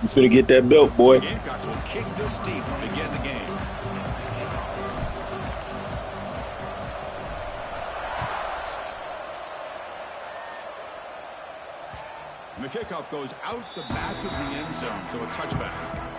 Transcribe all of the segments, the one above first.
You finna get that belt, boy. The Gamecocks will kick this deep to begin the game. And the kickoff goes out the back of the end zone, so a touchback.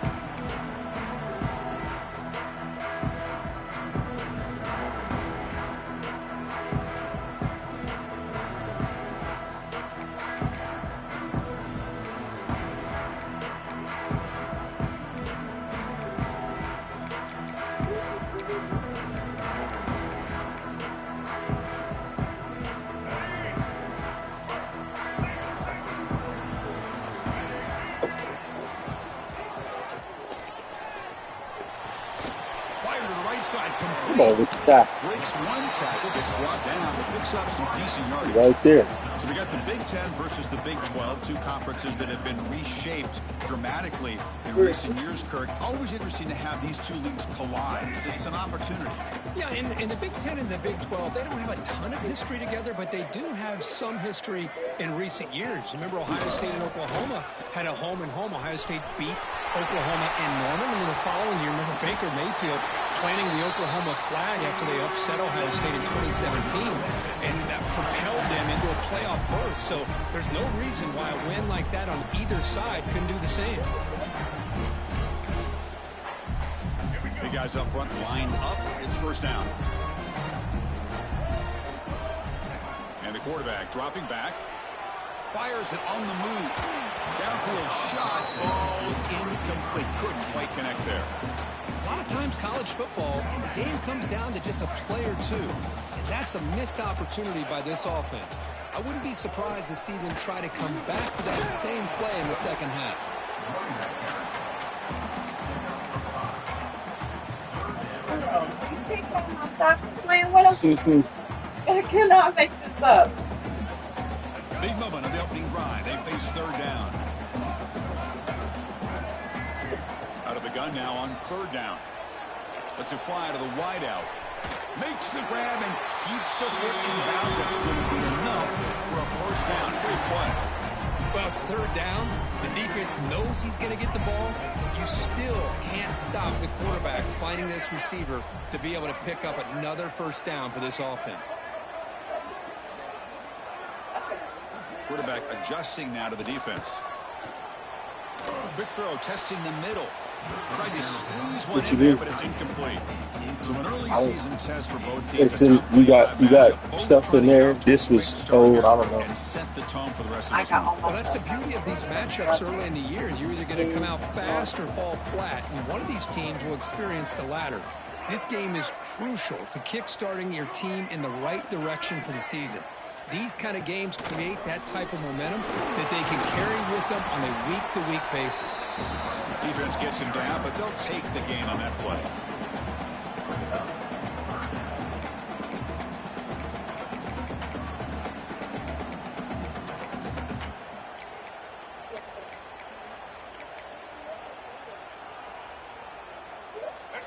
Come on with the tackle. Breaks one tackle, gets brought down, but picks up some decent yardage. Right there. So we got the Big Ten versus the Big 12, two conferences that have been reshaped dramatically in recent years, Kirk. Always interesting to have these two leagues collide. It's an opportunity. Yeah, in the Big 10 and the Big 12, they don't have a ton of history together, but they do have some history in recent years. Remember, Ohio State and Oklahoma had a home-and-home. Ohio State beat Oklahoma and Norman, and then the following year, remember Baker Mayfield planting the Oklahoma flag after they upset Ohio State in 2017, and that propelled them into a playoff berth. So there's no reason why a win like that on either side couldn't do the same. Big guys up front lined up. It's first down. And the quarterback dropping back. Fires it on the move. Downfield shot falls incomplete. Couldn't quite connect there. A lot of times college football, the game comes down to just a play or two. And that's a missed opportunity by this offense. I wouldn't be surprised to see them try to come back to that same play in the second half. You can't come outside playing with them. I cannot make this up. Big moment on the opening drive. They face third down. Out of the gun now on third down. Lets it fly to the wideout. Makes the grab and keeps the foot in bounds. That's going to be enough for a first down. Great play. Well, it's third down. The defense knows he's going to get the ball. You still can't stop the quarterback finding this receiver to be able to pick up another first down for this offense. Quarterback adjusting now to the defense. Quick throw, testing the middle. Tried to squeeze one in there, but it's incomplete. So an early season test for both teams. Listen, you got stuff in there. This was old. I don't know. And set the tone for the rest of this one. Well, that's the beauty of these matchups early in the year. You're either going to come out fast or fall flat, and one of these teams will experience the latter. This game is crucial to kickstarting your team in the right direction for the season. These kind of games create that type of momentum that they can carry with them on a week-to-week basis. Defense gets him down, but they'll take the gain on that play.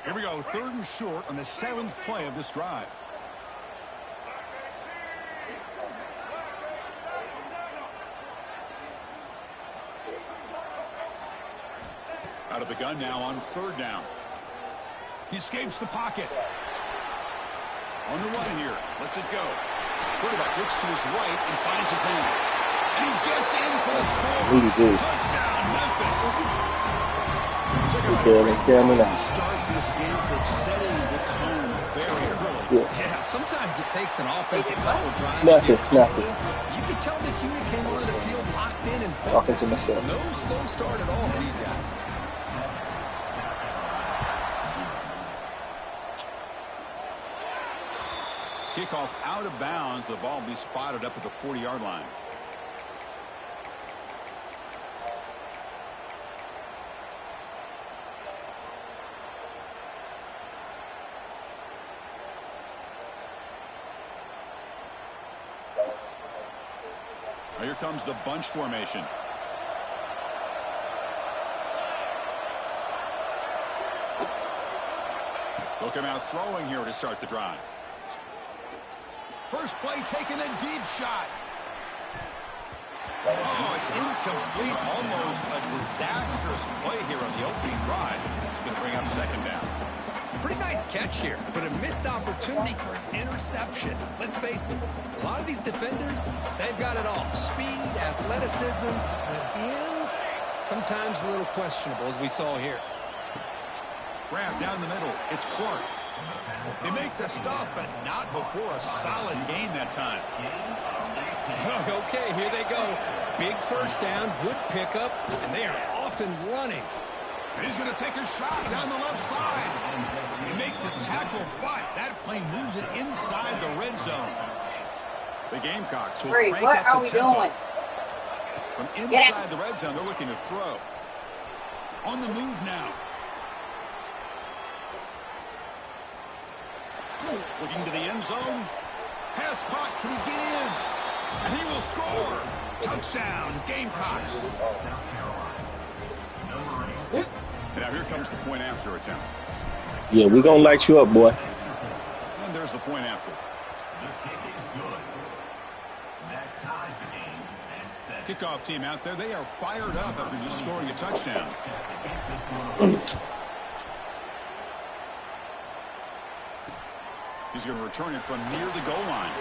Here we go, third and short on the 7th play of this drive. Out of the gun now on third down. He escapes the pocket. On the run here. Lets it go. Quarterback looks to his right and finds his man. And he gets in for the score. Touchdown, Memphis. Start this game for setting the tone very early. Yeah, sometimes it takes an offense a couple of drives to get comfortable. You can tell this unit came onto the field locked in and focused. No slow start at all for these guys. Kickoff out of bounds. The ball will be spotted up at the 40-yard line. Now here comes the bunch formation. They'll come out throwing here to start the drive. First play, taking a deep shot. Oh, it's incomplete. Almost a disastrous play here on the opening drive. It's going to bring up second down. Pretty nice catch here, but a missed opportunity for an interception. Let's face it, a lot of these defenders, they've got it all. Speed, athleticism, but hands, sometimes a little questionable, as we saw here. Grab down the middle. It's Clark. They make the stop, but not before a solid gain that time. Okay, here they go. Big first down, good pickup, and they are off and running. And he's going to take a shot down the left side. They make the tackle, but that play moves it inside the red zone. The Gamecocks will crank up the tempo. From inside the red zone, they're looking to throw. On the move now. Looking to the end zone. Pass caught. Can he get in? And he will score. Touchdown, Gamecocks. And now here comes the point after attempt. Yeah, we're going to light you up, boy. And there's the point after. Kickoff team out there. They are fired up after just scoring a touchdown. He's going to return it from near the goal line.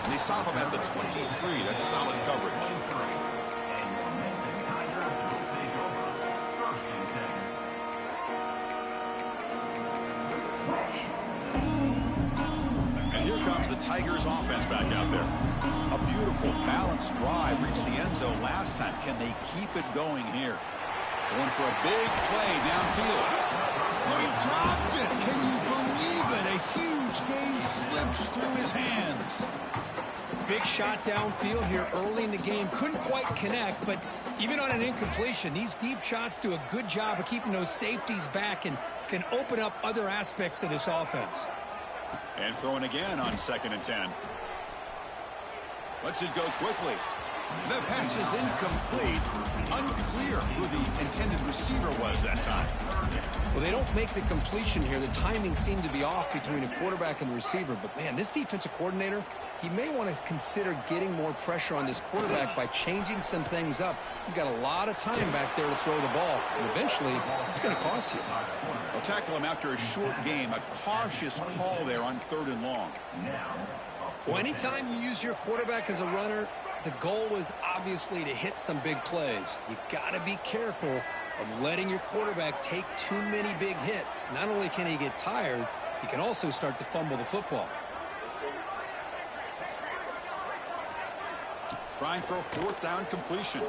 And they stop him at the 23. That's solid coverage. And here comes the Tigers offense back out there. A beautiful balanced drive reached the end zone last time. Can they keep it going here? Going for a big play downfield. Oh, he dropped it. Can you believe it? A huge gain slips through his hands. Big shot downfield here early in the game. Couldn't quite connect, but even on an incompletion, these deep shots do a good job of keeping those safeties back and can open up other aspects of this offense. And throwing again on 2nd and 10. Lets it go quickly. The pass is incomplete. Unclear who the intended receiver was that time. Well, they don't make the completion here. The timing seemed to be off between a quarterback and the receiver. But, man, this defensive coordinator, he may want to consider getting more pressure on this quarterback by changing some things up. He's got a lot of time back there to throw the ball. And eventually, it's going to cost you. They'll tackle him after a short game. A cautious call there on 3rd and long. Well, anytime you use your quarterback as a runner, the goal was obviously to hit some big plays. You got to be careful of letting your quarterback take too many big hits. Not only can he get tired, he can also start to fumble the football. Trying for a 4th down completion.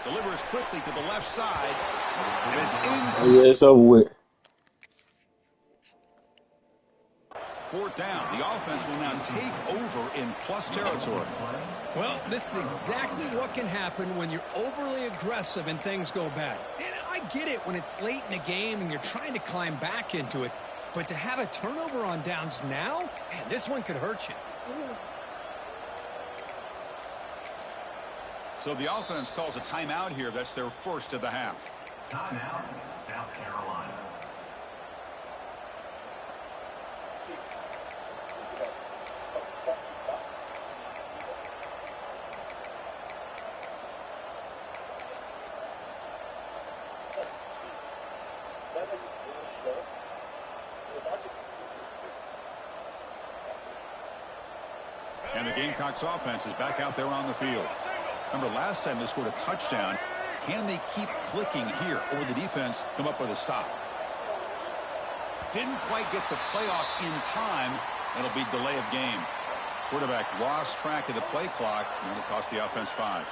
Delivers quickly to the left side. And it's in. Yeah, it's over with. 4th down. The offense will now take over in plus territory. Well, this is exactly what can happen when you're overly aggressive and things go bad. And I get it when it's late in the game and you're trying to climb back into it. But to have a turnover on downs now, man, this one could hurt you. So the offense calls a timeout here. That's their first of the half. Timeout, South Carolina. And the Gamecocks offense is back out there on the field. Remember, last time they scored a touchdown. Can they keep clicking here, or will the defense come up with a stop? Didn't quite get the playoff in time. It'll be delay of game. Quarterback lost track of the play clock, and it'll cost the offense 5.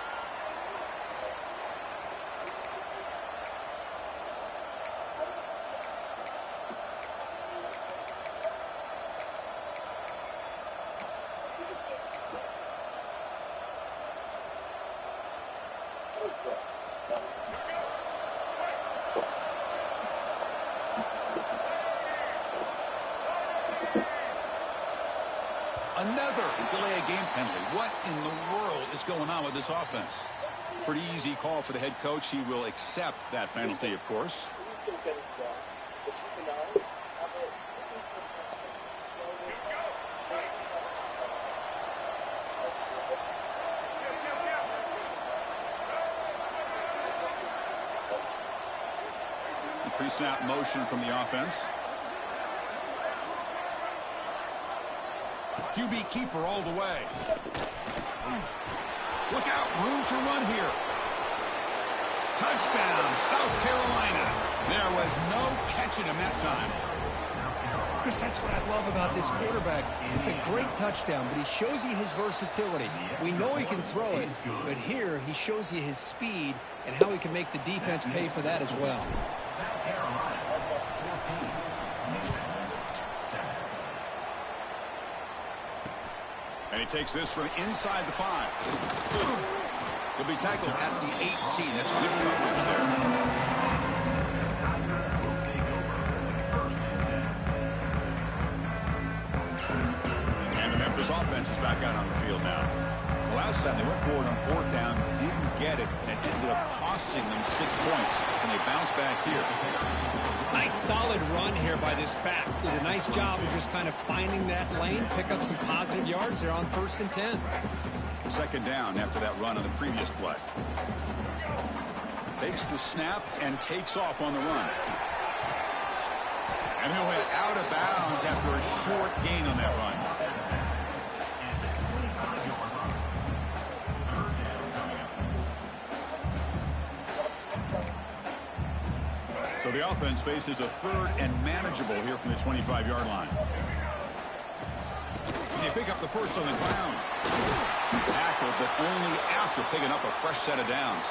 Another delay of game penalty. What in the world is going on with this offense? Pretty easy call for the head coach. He will accept that penalty, of course. Pre-snap motion from the offense. QB keeper all the way. Look out, room to run here. Touchdown, South Carolina. There was no catching him that time. Chris, that's what I love about this quarterback. It's a great touchdown, but he shows you his versatility. We know he can throw it, but here he shows you his speed and how he can make the defense pay for that as well. And he takes this from inside the 5. He'll be tackled at the 18. That's good coverage there. This offense is back out on the field now. The last time they went forward on 4th down, didn't get it, and it ended up costing them 6 points, and they bounce back here. Nice solid run here by this back. Did a nice job of just kind of finding that lane, pick up some positive yards there on 1st and 10. 2nd down after that run on the previous play. Takes the snap and takes off on the run. And he'll head out of bounds after a short gain on that run. So the offense faces a 3rd and manageable here from the 25-yard line. And they pick up the first on the ground. Tackle, but only after picking up a fresh set of downs.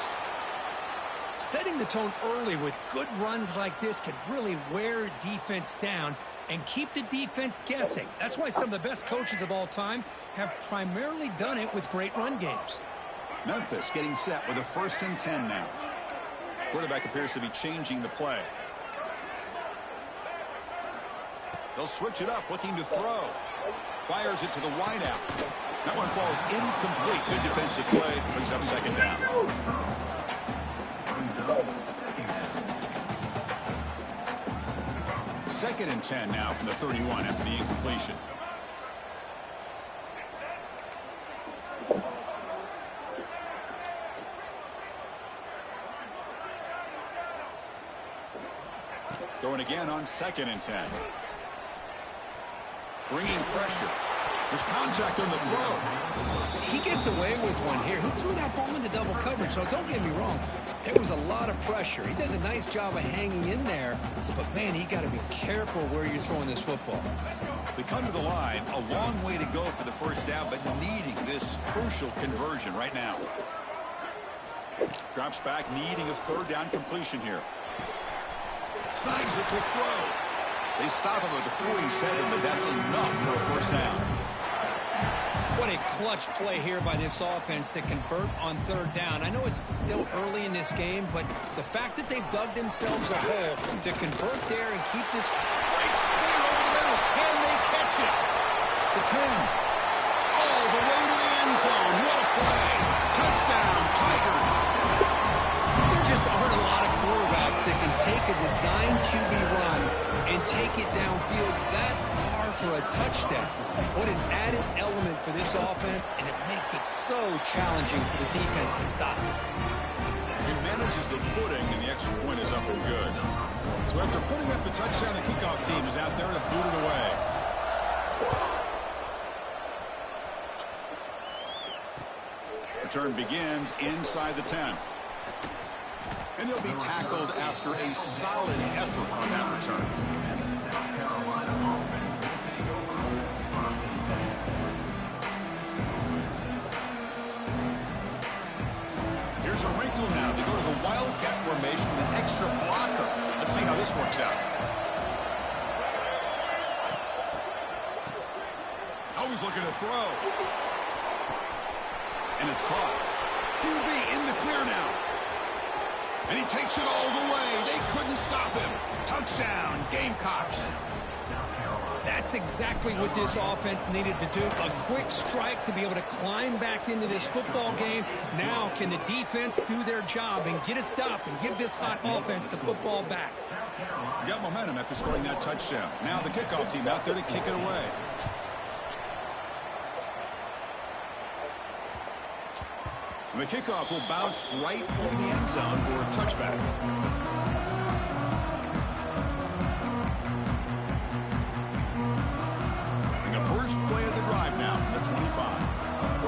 Setting the tone early with good runs like this can really wear defense down and keep the defense guessing. That's why some of the best coaches of all time have primarily done it with great run games. Memphis getting set with a 1st and 10 now. Quarterback appears to be changing the play. They'll switch it up, looking to throw. Fires it to the wideout. That one falls incomplete. Good defensive play. Brings up 2nd down. 2nd and 10 now from the 31 after the incompletion. Throwing again on 2nd and 10. Bringing pressure. There's contact on the throw. He gets away with one here. He threw that ball into double coverage, so don't get me wrong. There was a lot of pressure. He does a nice job of hanging in there, but, man, he got to be careful where you're throwing this football. They come to the line, a long way to go for the 1st down, but needing this crucial conversion right now. Drops back, needing a 3rd down completion here. Snags the quick throw. They stop him at the 47, but that's enough for a 1st down. What a clutch play here by this offense to convert on 3rd down. I know it's still early in this game, but the fact that they've dug themselves a hole to convert there and keep this... Breaks clear over the middle. Can they catch it? The 10. All the way to the end zone. What a play. Touchdown, Tigers. There just aren't a lot of quarterbacks that can take a design QB run and take it downfield that far for a touchdown. What an added element for this offense, and it makes it so challenging for the defense to stop. He manages the footing, and the extra point is up and good. So after putting up the touchdown, the kickoff team is out there to boot it away. Return begins inside the 10. And he'll be tackled after a solid effort on that return. Here's a wrinkle now. They go to the wildcat formation with an extra blocker. Let's see how this works out. Always looking to throw. And it's caught. QB in the clear now. And he takes it all the way. They couldn't stop him. Touchdown, Gamecocks. That's exactly what this offense needed to do. A quick strike to be able to climb back into this football game. Now can the defense do their job and get a stop and give this hot offense the football back? Got momentum after scoring that touchdown. Now the kickoff team out there to kick it away. The kickoff will bounce right in the end zone for a touchback.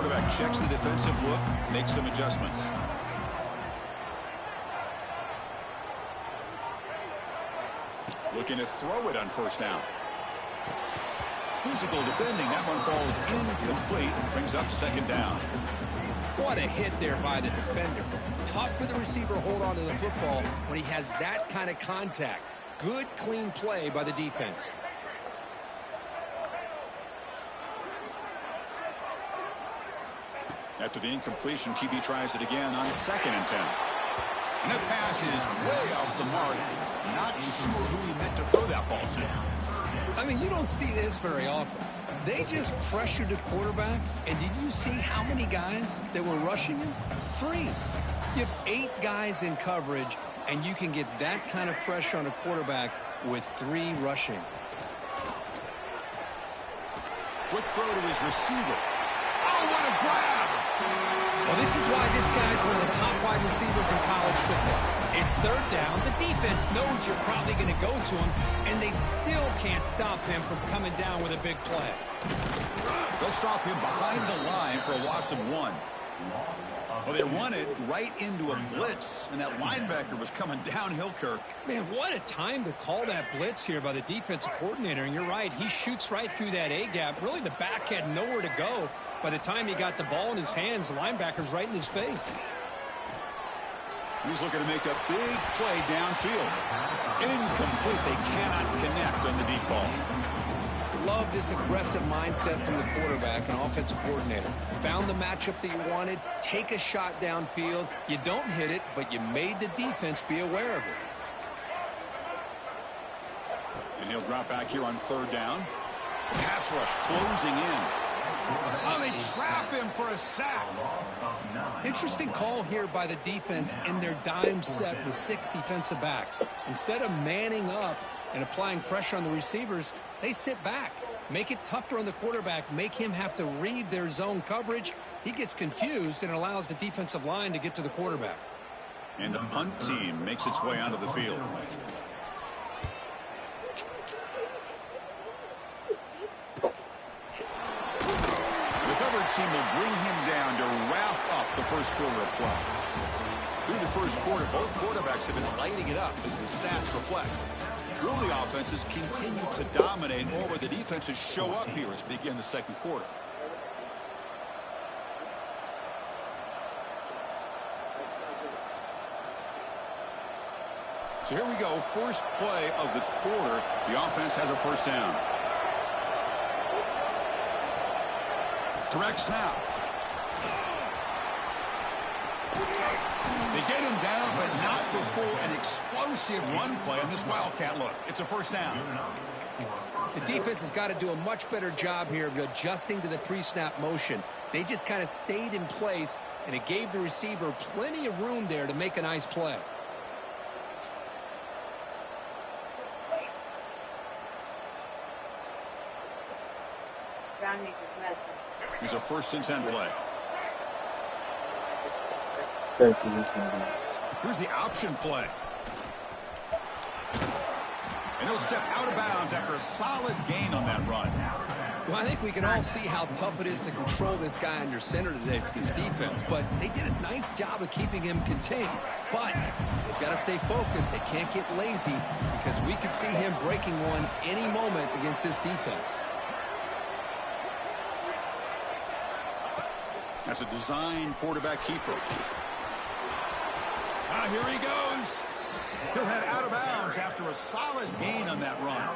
quarterback checks the defensive look, makes some adjustments. Looking to throw it on first down. Physical defending. That one falls incomplete and brings up second down. What a hit there by the defender. Tough for the receiver to hold on to the football when he has that kind of contact. Good, clean play by the defense. After the incompletion, QB tries it again on 2nd and 10. And that pass is way off the mark. Not sure who he meant to throw that ball to. I mean, you don't see this very often. They just pressured the quarterback, and did you see how many guys that were rushing him? 3. You have 8 guys in coverage, and you can get that kind of pressure on a quarterback with 3 rushing. Quick throw to his receiver. Oh, what a grab! Well, this is why this guy's one of the top wide receivers in college football. It's 3rd down. The defense knows you're probably going to go to him, and they still can't stop him from coming down with a big play. They'll stop him behind the line for a loss of 1. Well, they run it right into a blitz, and that linebacker was coming downhill, Kirk. Man, what a time to call that blitz here by the defensive coordinator. And you're right, he shoots right through that A-gap. Really, the back had nowhere to go. By the time he got the ball in his hands, the linebacker's right in his face. He's looking to make a big play downfield. Incomplete. They cannot connect on the deep ball. Love this aggressive mindset from the quarterback and offensive coordinator. Found the matchup that you wanted, take a shot downfield. You don't hit it, but you made the defense be aware of it. And he'll drop back here on 3rd down. Pass rush closing in. Oh, they trap him for a sack. Interesting call here by the defense in their dime set with 6 defensive backs. Instead of manning up and applying pressure on the receivers, they sit back, make it tougher on the quarterback, make him have to read their zone coverage. He gets confused and allows the defensive line to get to the quarterback. And the punt team makes its way onto the field. The coverage team will bring him down to wrap up the first quarter of play. Through the first quarter, both quarterbacks have been lighting it up as the stats reflect. Really, offenses continue to dominate over the defenses show up here as we begin the second quarter. So here we go, first play of the quarter. The offense has a first down. Direct snap. They get him down, but not before an explosive run play on this Wildcat look. It's a first down. The defense has got to do a much better job here of adjusting to the pre-snap motion. They just kind of stayed in place, and it gave the receiver plenty of room there to make a nice play. Here's a 1st and 10 play. Here's the option play. And he'll step out of bounds after a solid gain on that run. Well, I think we can all see how tough it is to control this guy under center today for this defense. But they did a nice job of keeping him contained. But they've got to stay focused. They can't get lazy because we could see him breaking one any moment against this defense. That's a design quarterback keeper. Ah, here he goes. He'll head out of bounds after a solid gain on that run.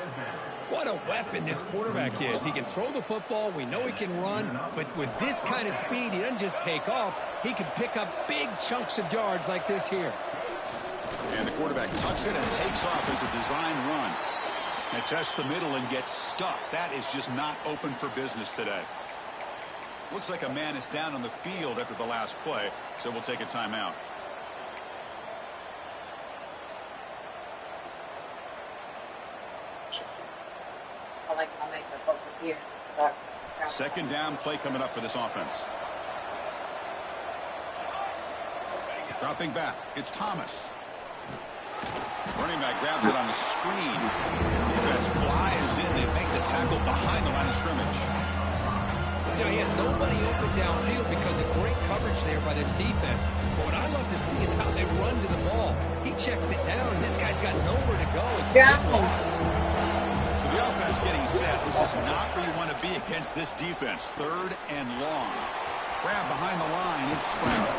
What a weapon this quarterback is. He can throw the football. We know he can run. But with this kind of speed, he doesn't just take off. He can pick up big chunks of yards like this here. And the quarterback tucks it and takes off as a design run. And tests the middle and gets stuffed. That is just not open for business today. Looks like a man is down on the field after the last play, so we'll take a timeout. Second down play coming up for this offense. Dropping back, it's Thomas. Running back grabs it on the screen. Defense flies in. They make the tackle behind the line of scrimmage. You know, he had nobody open downfield because of great coverage there by this defense. But what I love to see is how they run to the ball. He checks it down, and this guy's got nowhere to go. It's a big loss. So the offense getting set. This is not where you want to be against this defense. 3rd and long. Grab behind the line. It's Sprout.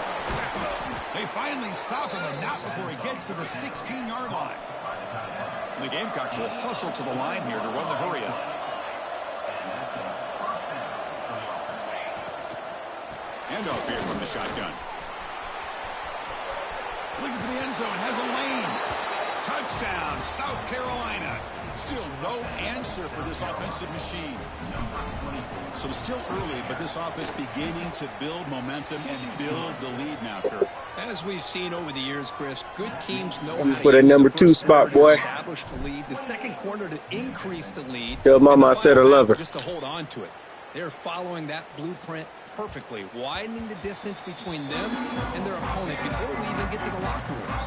They finally stop him, and not before he gets to the 16-yard line. And the Gamecocks will hustle to the line here to run the hurry-up. Handoff here from the shotgun. Looking for the end zone. Has a lane. Touchdown, South Carolina. Still no answer for this offensive machine. So still early, but this offense beginning to build momentum and build the lead now, Kurt. As we've seen over the years, Chris, good teams know I'm how for to that use number the 2 first spot, quarter to boy. establish the lead, the second quarter to increase the lead. Tell Mama and the I said I final love her. half just to hold on to it. They're following that blueprint perfectly, widening the distance between them and their opponent before we even get to the locker rooms.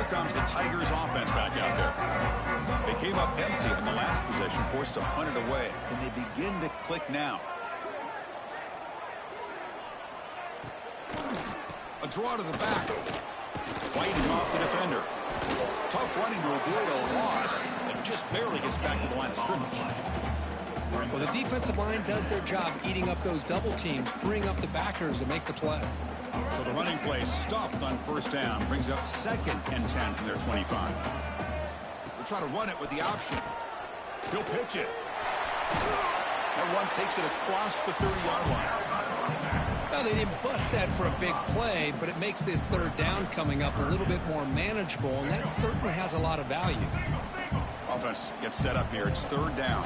Comes the Tigers offense back out there. They came up empty in the last possession, forced to punt it away. Can they begin to click now? A draw to the back. Fighting off the defender. Tough running to avoid a loss, and just barely gets back to the line of scrimmage. Well, the defensive line does their job eating up those double teams, freeing up the backers to make the play. So the running play stopped on 1st down. Brings up 2nd and 10 from their 25. We'll try to run it with the option. He'll pitch it. That one takes it across the 30-yard line. Well, they didn't bust that for a big play, but it makes this 3rd down coming up a little bit more manageable, and that certainly has a lot of value. Offense gets set up here. It's 3rd down.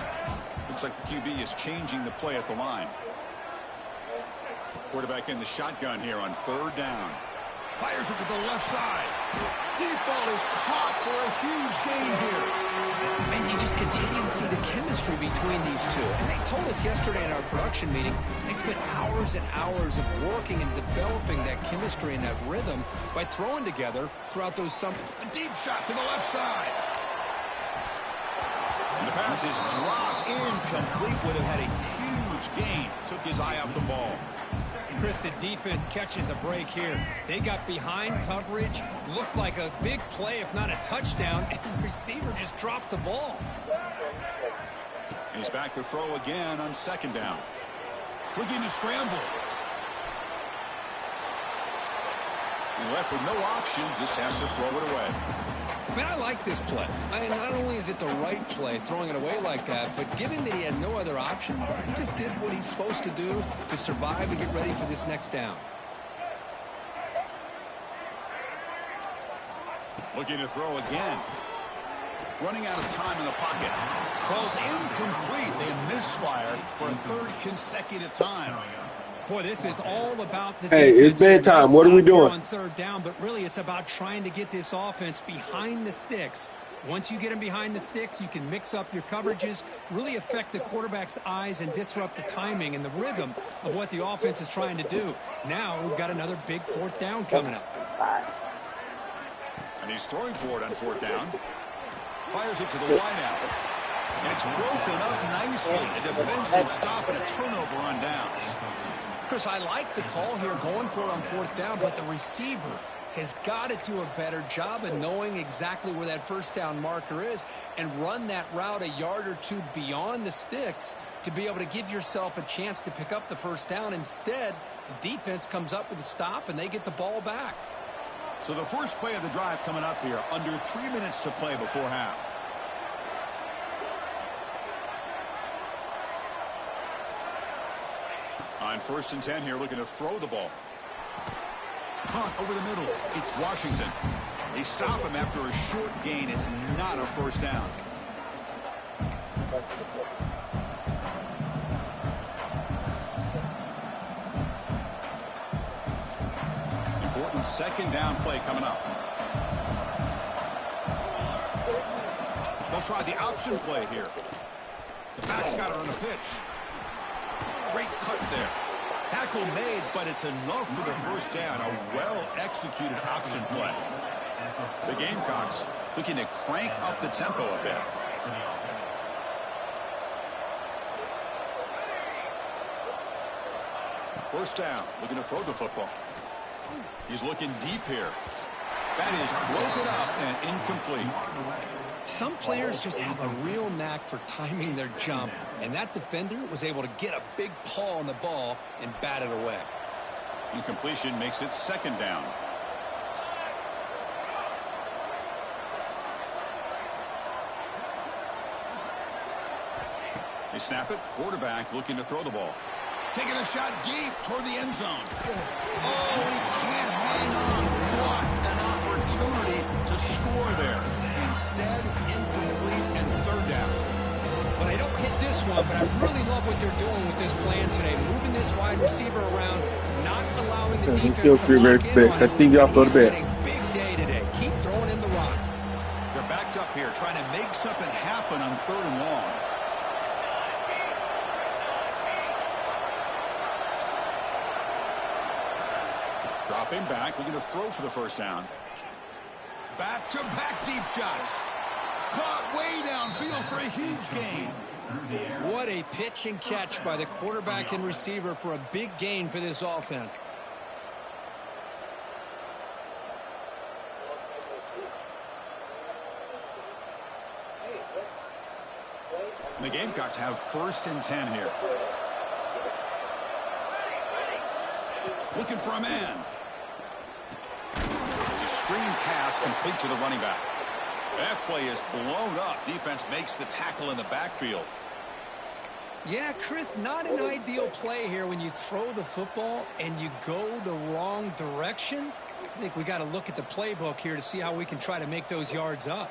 Looks like the QB is changing the play at the line. Quarterback in the shotgun here on 3rd down. Fires it to the left side. Deep ball is caught for a huge gain here. And you just continue to see the chemistry between these two. And they told us yesterday in our production meeting, they spent hours and hours of working and developing that chemistry and that rhythm by throwing together throughout those summer. A deep shot to the left side. And the pass is dropped incomplete. Would have had a huge gain. Took his eye off the ball. Chris, the defense catches a break here. They got behind coverage, looked like a big play, if not a touchdown, and the receiver just dropped the ball. He's back to throw again on 2nd down. Looking to scramble. He left with no option, just has to throw it away. Man, I like this play. Not only is it the right play, throwing it away like that, but given that he had no other option, he just did what he's supposed to do to survive and get ready for this next down. Looking to throw again. Running out of time in the pocket. Falls incomplete. They misfire for a 3rd consecutive time. Boy, this is all about the Hey, defense. it's bedtime. What are we doing? On 3rd down, but really it's about trying to get this offense behind the sticks. Once you get them behind the sticks, you can mix up your coverages, really affect the quarterback's eyes and disrupt the timing and the rhythm of what the offense is trying to do. Now we've got another big 4th down coming up. And he's throwing for it on 4th down. Fires it to the wideout. And it's broken up nicely. A defensive stop and a turnover on downs. Chris, I like the call here going for it on 4th down, but the receiver has got to do a better job of knowing exactly where that 1st down marker is and run that route a yard or two beyond the sticks to be able to give yourself a chance to pick up the 1st down. Instead, the defense comes up with a stop and they get the ball back. So the first play of the drive coming up here, under 3 minutes to play before half. On 1st and 10 here, looking to throw the ball. Punt over the middle. It's Washington. They stop him after a short gain. It's not a 1st down. Important 2nd down play coming up. They'll try the option play here. The back's got it on the pitch. Great cut there. Tackle made, but it's enough for the first down. A well-executed option play. The Gamecocks looking to crank up the tempo a bit. First down, looking to throw the football. He's looking deep here. That is broken up and incomplete. Some players just have a real knack for timing their jump, and that defender was able to get a big paw on the ball and bat it away. Incompletion makes it second down. They snap it. Quarterback looking to throw the ball. Taking a shot deep toward the end zone. Oh, he can't hang on. What an opportunity to score there. Instead, incomplete and third down. Well, they don't hit this one, but I really love what they're doing with this plan today. Moving this wide receiver around, not allowing the defense to lock in on him. He's having a big day today. Keep throwing in the rock. They're backed up here trying to make something happen on third and long. Dropping back, looking to throw for the first down. Back-to-back deep shots. Caught way downfield for a huge gain. What a pitch and catch by the quarterback and receiver for a big gain for this offense. The Gamecocks have first and 10 here. Looking for a man. It's a screen pass complete to the running back. That play is blown up. Defense makes the tackle in the backfield. Yeah, Chris, not an ideal play here when you throw the football and you go the wrong direction. I think we got to look at the playbook here to see how we can try to make those yards up.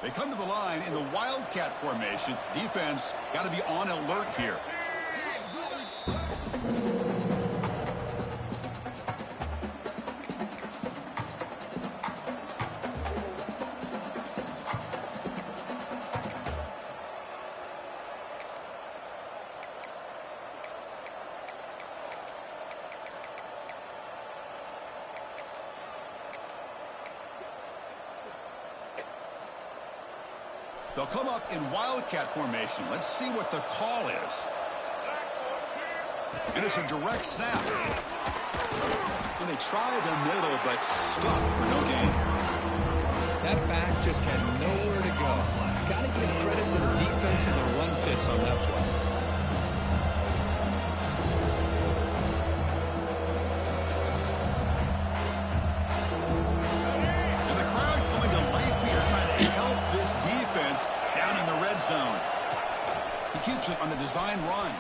They come to the line in the Wildcat formation. Defense got to be on alert here. They'll come up in Wildcat formation. Let's see what the call is. And it's a direct snap. And they try the middle, but stuck for no gain. That back just had nowhere to go. Got to give credit to the defense and the run fits on that play. And the crowd coming to life here, trying to help this defense down in the red zone. He keeps it on the design run.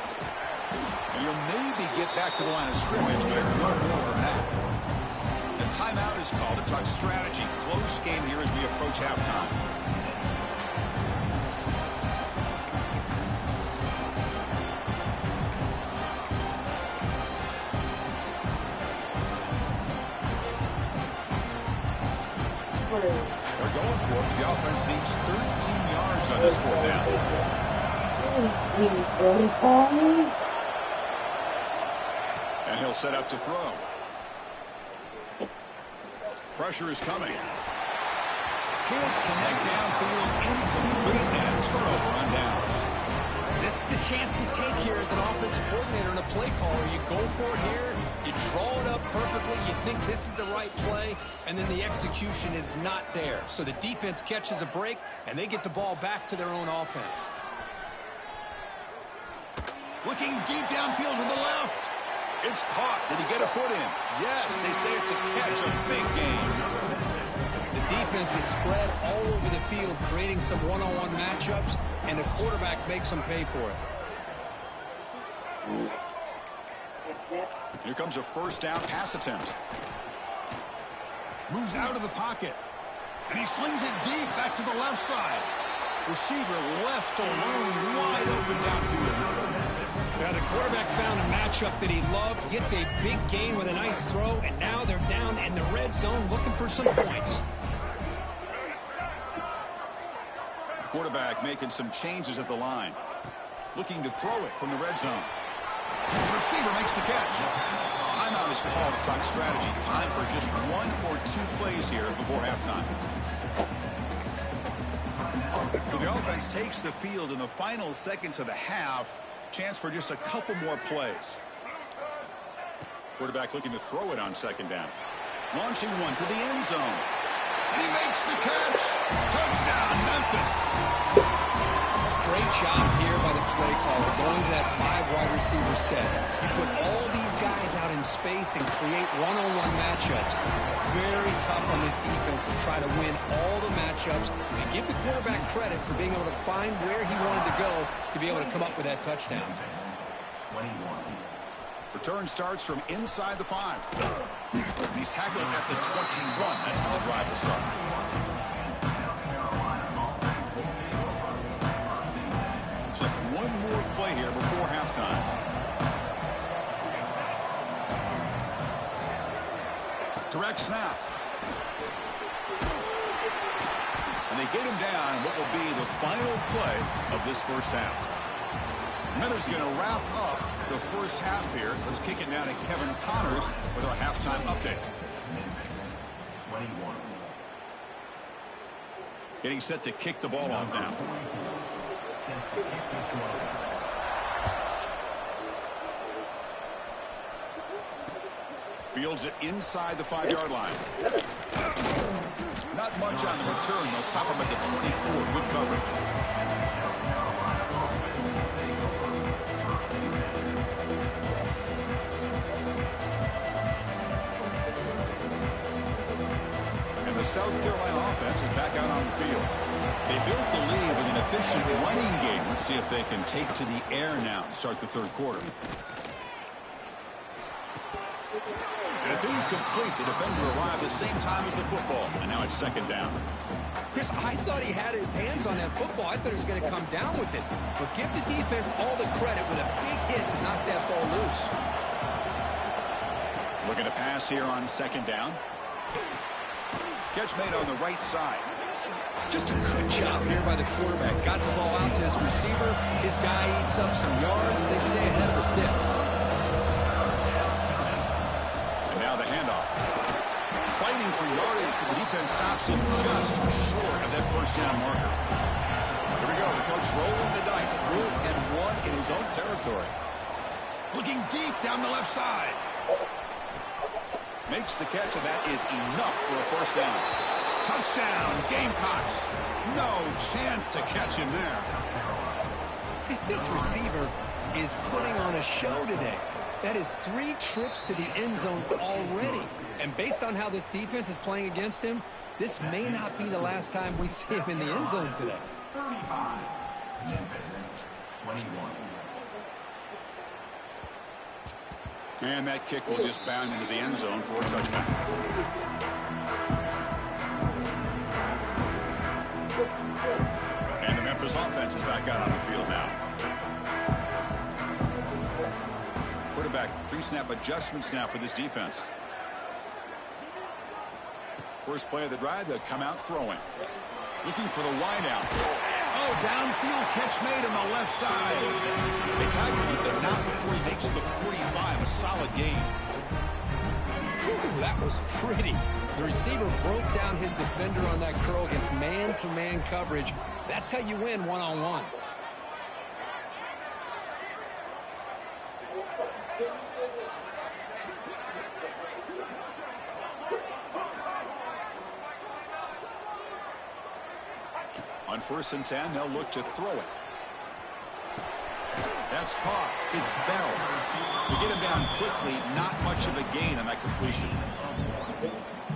And you'll maybe get back to the line of scrimmage, but no more than that. The timeout is called to talk strategy. Close game here as we approach halftime. They're going for it. The offense needs 13 yards on this fourth down. And he'll set up to throw. Pressure is coming. Can't connect downfield, incomplete, and a turnover on downs. This is the chance you take here as an offensive coordinator and a play caller. You go for it here, you draw it up perfectly, you think this is the right play, and then the execution is not there. So the defense catches a break, and they get the ball back to their own offense. Looking deep downfield to the left. It's caught. Did he get a foot in? Yes, they say it's a catch, a big gain. The defense is spread all over the field, creating some one-on-one matchups, and the quarterback makes them pay for it. Here comes a first down pass attempt. Moves out of the pocket. And he slings it deep back to the left side. Receiver left alone, wide open downfield. Yeah, the quarterback found a match matchup that he loved. Gets a big gain with a nice throw, and now they're down in the red zone looking for some points. Quarterback making some changes at the line. Looking to throw it from the red zone. The receiver makes the catch. Timeout is called to talk strategy. Time for just 1 or 2 plays here before halftime. So the offense takes the field in the final seconds of the half. Chance for just a couple more plays. Quarterback looking to throw it on second down. Launching one to the end zone. And he makes the catch. Touchdown, Memphis. Great job here by the play caller, going to that 5 wide receiver set. You put all these guys out in space and create one-on-one matchups. Very tough on this defense to try to win all the matchups and give the quarterback credit for being able to find where he wanted to go to be able to come up with that touchdown. 21. Return starts from inside the 5. He's tackled at the 21. That's where the drive will start. So one more play here before halftime. Direct snap. And they get him down what will be the final play of this first half. Miller's going to wrap up the first half here. Let's kick it now to Kevin Connors with our halftime update. 21. Getting set to kick the ball off now. Fields it inside the 5-yard line. Not much on the return. They'll stop him at the 24. Good coverage. The South Carolina offense is back out on the field. They built the lead with an efficient running game. Let's see if they can take to the air now to start the third quarter. And it's incomplete. The defender arrived the same time as the football, and now it's second down. Chris, I thought he had his hands on that football. I thought he was going to come down with it. But give the defense all the credit with a big hit to knock that ball loose. Looking to pass here on second down. Catch made on the right side. Just a good job here by the quarterback. Got the ball out to his receiver. His guy eats up some yards. They stay ahead of the sticks. And now the handoff. Fighting for yardage, but the defense stops him just short of that first down marker. Here we go. The coach rolling the dice. 3rd and 1 in his own territory. Looking deep down the left side. Makes the catch, and that is enough for a first down. Touchdown, Gamecocks. No chance to catch him there. This receiver is putting on a show today. That is 3 trips to the end zone already. And based on how this defense is playing against him, this may not be the last time we see him in the end zone today. 35. Memphis. 21. And that kick will just bound into the end zone for a touchback. And the Memphis offense is back out on the field now. Quarterback pre-snap adjustments now for this defense. First play of the drive, they'll come out throwing. Looking for the wideout. Oh, downfield catch made on the left side. They tackled him, but not before he makes the 45. A solid gain. Ooh, that was pretty. The receiver broke down his defender on that curl against man-to-man coverage. That's how you win one-on-ones. On 1st and 10, they'll look to throw it. That's caught. It's Bell. To get him down quickly, not much of a gain on that completion.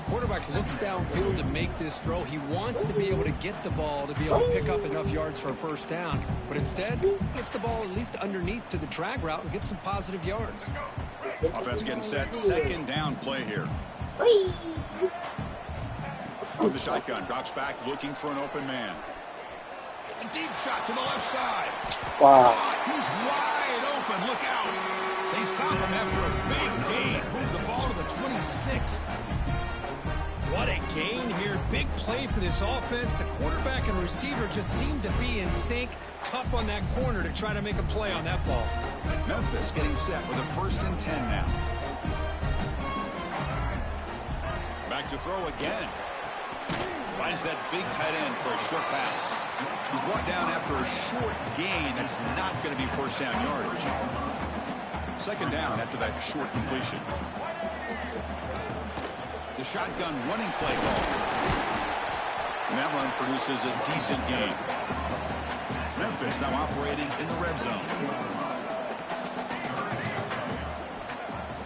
Quarterback looks downfield to make this throw. He wants to be able to get the ball to be able to pick up enough yards for a first down. But instead, gets the ball at least underneath to the drag route and gets some positive yards. Offense getting set. Second down play here. With the shotgun, drops back looking for an open man. A deep shot to the left side. Wow. He's wide open. Look out. They stop him after a big gain. Move the ball to the 26. What a gain here. Big play for this offense. The quarterback and receiver just seem to be in sync. Tough on that corner to try to make a play on that ball. Memphis getting set with a 1st and 10 now. Back to throw again. Finds that big tight end for a short pass. He's brought down after a short gain. That's not going to be 1st down yardage. 2nd down after that short completion. The shotgun running play call. And that run produces a decent gain. Memphis now operating in the red zone.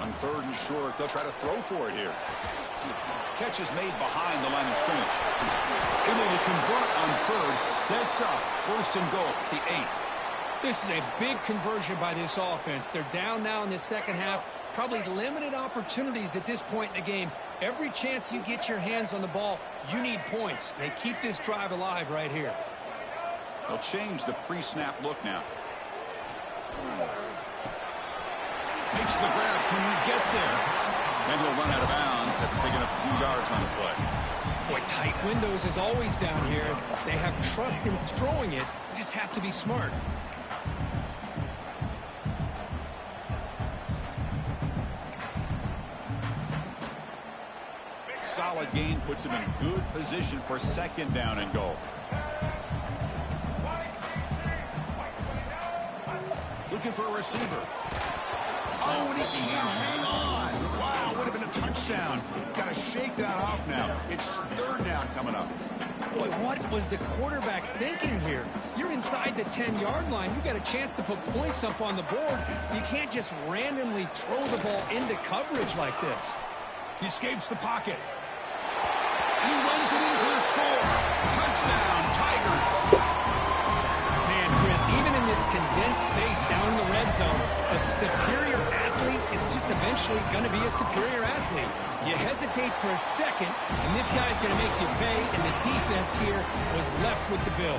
On 3rd and short, they'll try to throw for it here. Catch is made behind the line of scrimmage. Able to convert on 3rd, sets up 1st and goal, the 8. This is a big conversion by this offense. They're down now in the 2nd half. Probably limited opportunities at this point in the game. Every chance you get your hands on the ball, you need points. They keep this drive alive right here. They'll change the pre-snap look now. Makes the grab. Can he get there? And he'll run out of bounds after picking up a few yards on the play. Boy, tight windows is always down here. They have trust in throwing it. You just have to be smart. Solid gain puts him in a good position for 2nd down and goal. Looking for a receiver. Oh, and he can't hang on. Wow, would have been a touchdown. Got to shake that off now. It's 3rd down coming up. Boy, what was the quarterback thinking here? You're inside the 10-yard line. You got a chance to put points up on the board. You can't just randomly throw the ball into coverage like this. He escapes the pocket. And he runs it in for the score. Touchdown, Tigers. Man, Chris, even in this condensed space down in the red zone, a superior athlete is just eventually going to be a superior athlete. You hesitate for a second, and this guy's going to make you pay, and the defense here was left with the bill.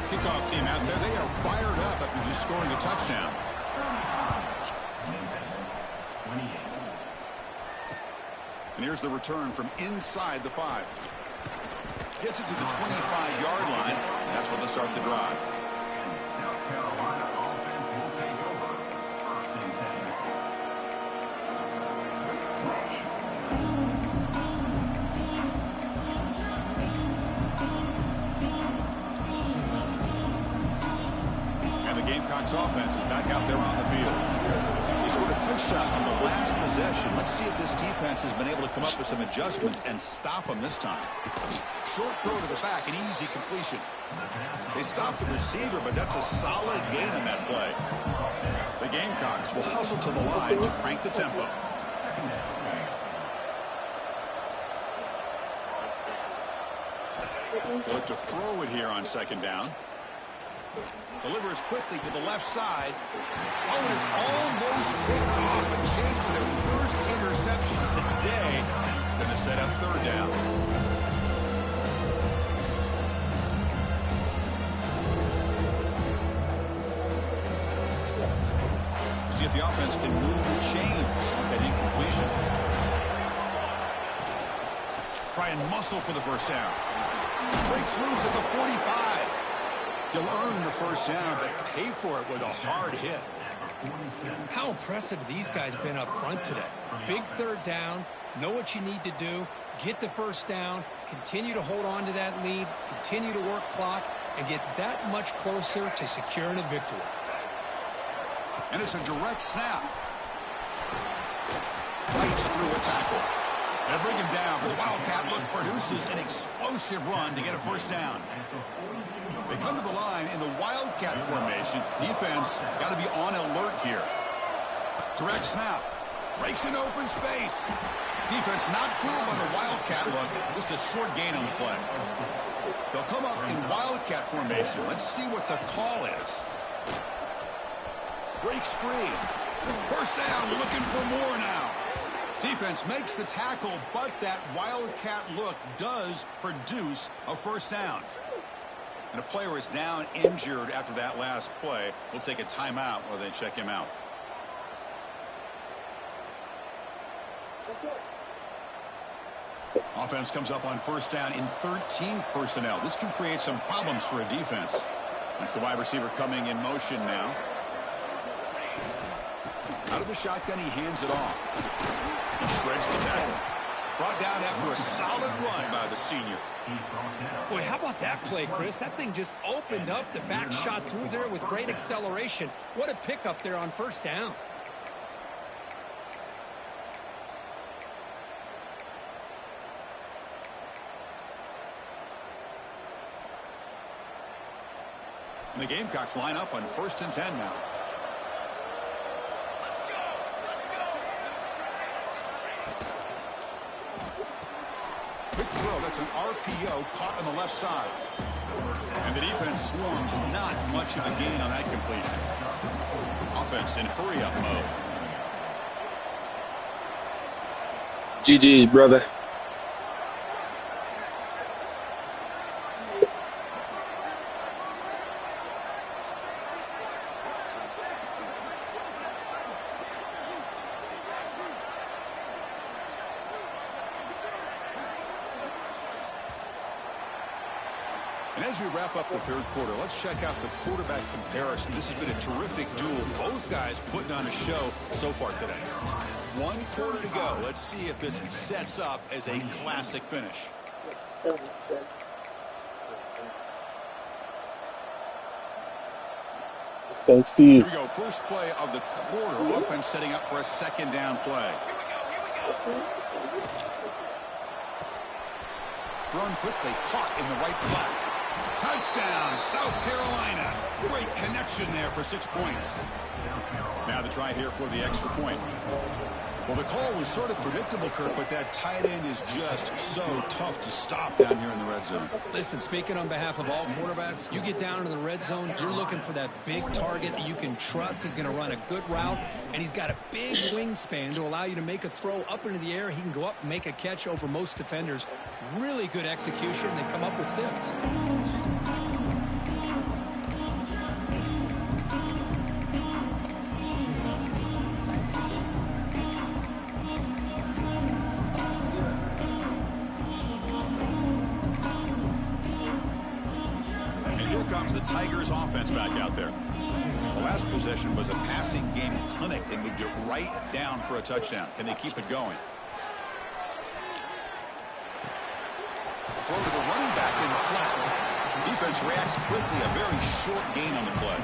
Kickoff team out there, they are fired up after just scoring a touchdown. And here's the return from inside the 5. Gets it to the 25-yard line. That's where they'll start the drive. South Carolina offense will take over. 1st and 10. And the Gamecocks offense is back out there on the field. He scored a touchdown on the last possession. Let's see if this defense has been able to come up with some adjustments and stop them this time. Short throw to the back, an easy completion. They stopped the receiver, but that's a solid gain on that play. The Gamecocks will hustle to the line to crank the tempo. They'll look to throw it here on 2nd down. Delivers quickly to the left side. Oh, and it's almost picked off. A chance for their first interception today. Going to set up 3rd down. See if the offense can move the chains with that incompletion. Try and muscle for the 1st down. Breaks loose at the 45. You'll earn the 1st down, but pay for it with a hard hit. How impressive these guys been up front today. Big 3rd down, know what you need to do, get the 1st down, continue to hold on to that lead, continue to work clock, and get that much closer to securing a victory. And it's a direct snap. Fights through a tackle. And bring him down for the Wildcat look, produces an explosive run to get a 1st down. They come to the line in the Wildcat formation. Defense got to be on alert here. Direct snap. Breaks an open space. Defense not fooled by the Wildcat look. Just a short gain on the play. They'll come up in Wildcat formation. Let's see what the call is. Breaks free. 1st down, looking for more now. Defense makes the tackle, but that Wildcat look does produce a 1st down. And a player is down injured after that last play. We'll take a timeout while they check him out. Offense comes up on first down in 13 personnel. This can create some problems for a defense. That's the wide receiver coming in motion now. Out of the shotgun, he hands it off. He shreds the tackle. Brought down after a solid run by the senior. Boy, how about that play, Chris? That thing just opened up. The back shot through there with great acceleration. What a pickup there on first down. And the Gamecocks line up on 1st and 10 now. Quick throw, that's an RPO caught on the left side. And the defense swarms, not much of a gain on that completion. Offense in hurry-up mode. GG, brother. And as we wrap up the third quarter, let's check out the quarterback comparison. This has been a terrific duel. Both guys putting on a show so far today. 1 quarter to go. Let's see if this sets up as a classic finish. Thanks to you. Here we go. First play of the quarter. Offense setting up for a second down play. Thrown quickly, caught in the right flat. Touchdown, South Carolina. Great connection there for 6 points. Now the try here for the extra point. Well, the call was sort of predictable, Kirk, but that tight end is just so tough to stop down here in the red zone. Listen, speaking on behalf of all quarterbacks, you get down into the red zone, you're looking for that big target that you can trust. He's going to run a good route, and he's got a big wingspan to allow you to make a throw up into the air. He can go up and make a catch over most defenders. Really good execution. They come up with 6. Comes the Tigers offense back out there. The last possession was a passing game clinic. They moved it right down for a touchdown. Can they keep it going? Throw to the running back in the flat. Defense reacts quickly. A very short gain on the play.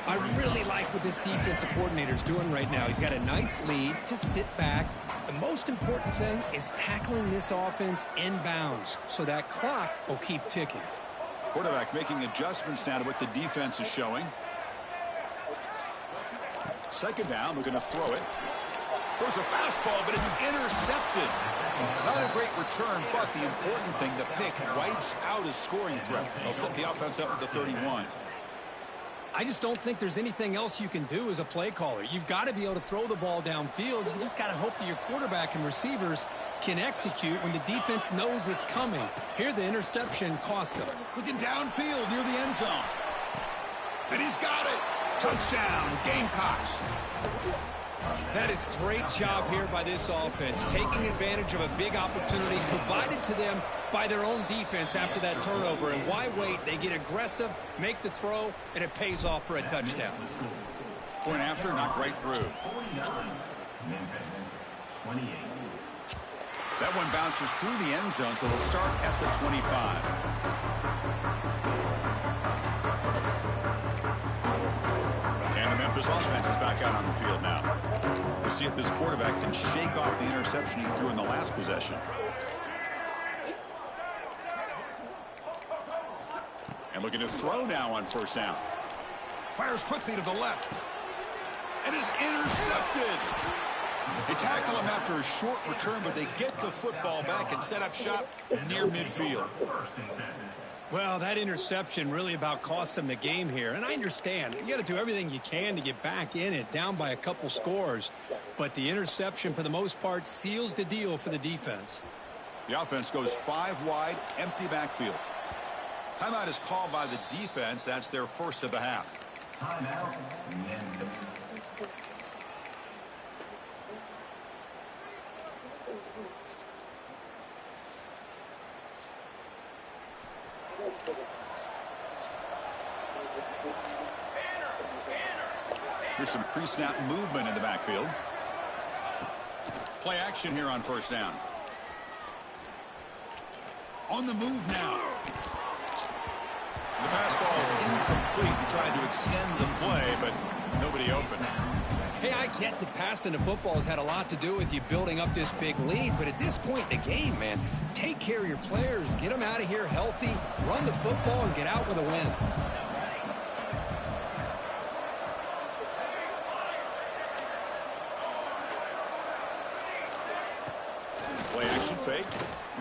I really like what this defensive coordinator is doing right now. He's got a nice lead. Just sit back. The most important thing is tackling this offense inbounds so that clock will keep ticking. Quarterback making adjustments now to what the defense is showing. Second down, we're going to throw it. Throws a fastball, but it's intercepted. Not a great return, but the important thing, the pick wipes out his scoring threat. They'll set the offense up at the 31. I just don't think there's anything else you can do as a play caller. You've got to be able to throw the ball downfield. You just got to hope that your quarterback and receivers can execute when the defense knows it's coming. Here, the interception cost them. Looking downfield near the end zone. And he's got it. Touchdown, Gamecocks. That is great job here by this offense, taking advantage of a big opportunity provided to them by their own defense after that turnover. And why wait? They get aggressive, make the throw, and it pays off for a touchdown. Point after, knocked right through. That one bounces through the end zone, so they'll start at the 25. And the Memphis offense is back out on the field now. We'll see if this quarterback can shake off the interception he threw in the last possession. And looking to throw now on first down. Fires quickly to the left. And is intercepted. They tackle him after a short return, but they get the football back and set up shop near midfield. Well, that interception really about cost them the game here. And I understand. You got to do everything you can to get back in it, down by a couple scores. But the interception, for the most part, seals the deal for the defense. The offense goes 5 wide, empty backfield. Timeout is called by the defense. That's their first of the half. Timeout, Memphis. Here's some pre-snap movement in the backfield. Play action here on first down. On the move now. The pass ball is incomplete. He tried to extend the play, but nobody open. Hey, I get that passing the football has had a lot to do with you building up this big lead, but at this point in the game, man, take care of your players, get them out of here healthy, run the football, and get out with a win. Play action fake,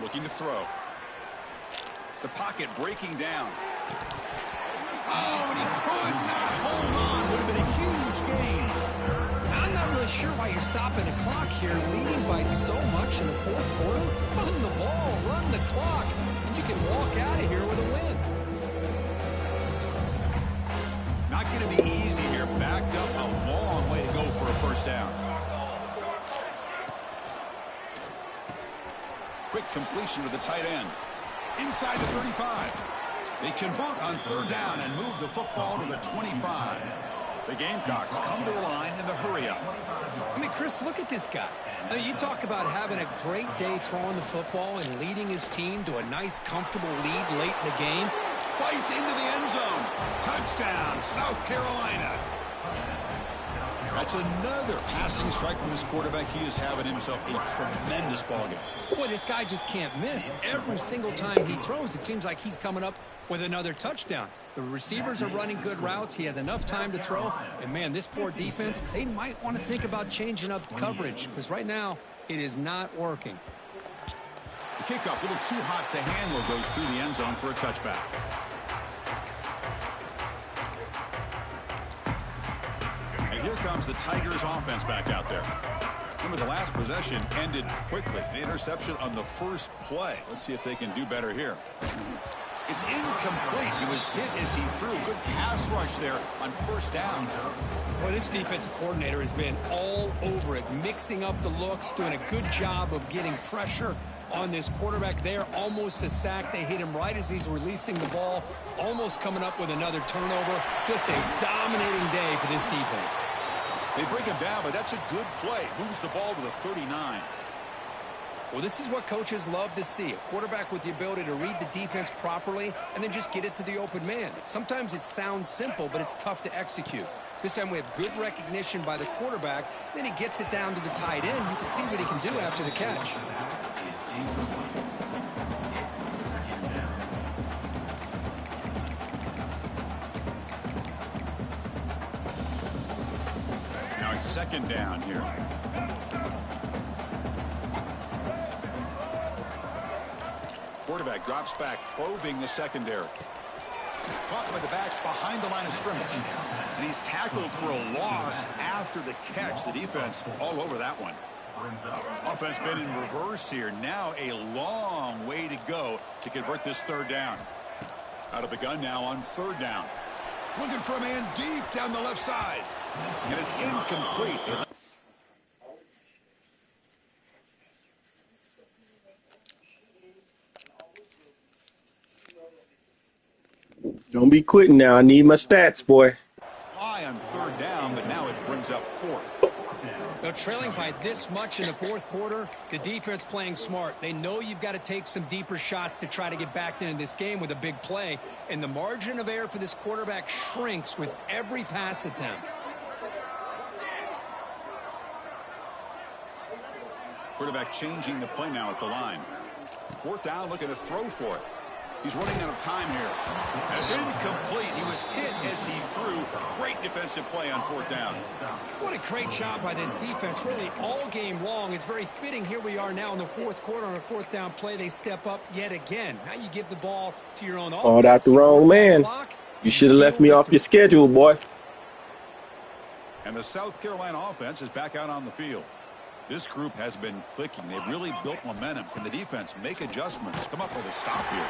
looking to throw. The pocket breaking down. Oh, and he could not hold on. Would have been a huge gain. I'm not really sure why you're stopping the clock here, leading by so much in the fourth quarter. Run the ball, run the clock, and you can walk out of here with a win. Not going to be easy here. Backed up a long way to go for a first down. Quick completion to the tight end. Inside the 35. They convert on third down and move the football to the 25. The Gamecocks come to the line in the hurry-up. I mean, Chris, look at this guy. I mean, you talk about having a great day throwing the football and leading his team to a nice, comfortable lead late in the game. Fights into the end zone. Touchdown, South Carolina. That's another passing strike from his quarterback. He is having himself a tremendous ballgame. Boy, this guy just can't miss. Every single time he throws, it seems like he's coming up with another touchdown. The receivers are running good routes. He has enough time to throw. And, man, this poor defense, they might want to think about changing up coverage because right now it is not working. The kickoff, a little too hot to handle, goes through the end zone for a touchback. Here comes the Tigers offense back out there. Remember, the last possession ended quickly. An interception on the first play. Let's see if they can do better here. It's incomplete. He was hit as he threw. Good pass rush there on first down. Well, this defensive coordinator has been all over it, mixing up the looks, doing a good job of getting pressure on this quarterback there. Almost a sack. They hit him right as he's releasing the ball. Almost coming up with another turnover. Just a dominating day for this defense. They bring him down, but that's a good play. Moves the ball to the 39. Well, this is what coaches love to see. A quarterback with the ability to read the defense properly and then just get it to the open man. Sometimes it sounds simple, but it's tough to execute. This time we have good recognition by the quarterback. Then he gets it down to the tight end. You can see what he can do after the catch. Now it's second down here. Quarterback drops back, probing the secondary. Caught by the back behind the line of scrimmage. And he's tackled for a loss after the catch. The defense all over that one. Offense been in reverse here. Now a long way to go to convert this third down. Out of the gun now on third down. Looking for a man deep down the left side. And it's incomplete. Don't be quitting now. I need my stats, boy. High on third down, but now it brings up fourth. Now, trailing by this much in the fourth quarter, the defense playing smart. They know you've got to take some deeper shots to try to get back into this game with a big play. And the margin of error for this quarterback shrinks with every pass attempt. Quarterback changing the play now at the line. Fourth down, looking to throw for it. He's running out of time here. It's incomplete. He was hit as he threw. Great defensive play on fourth down. What a great job by this defense, really all game long. It's very fitting. Here we are now in the fourth quarter on a fourth down play. They step up yet again. Now you give the ball to your own offense. Called out the wrong man. You should have left me off your schedule, boy. And the South Carolina offense is back out on the field. This group has been clicking. They've really built momentum. Can the defense make adjustments? Come up with a stop here.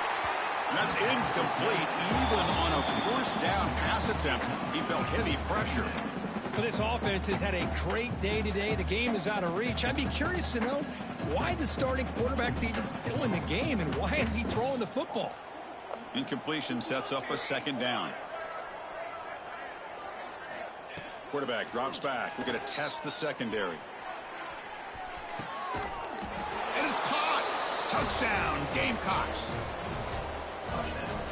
And that's incomplete. Even on a first down pass attempt, he felt heavy pressure. Well, this offense has had a great day today. The game is out of reach. I'd be curious to know why the starting quarterback's even still in the game and why is he throwing the football? Incompletion sets up a second down. Quarterback drops back. We're going to test the secondary. And it's caught. Touchdown, Gamecocks.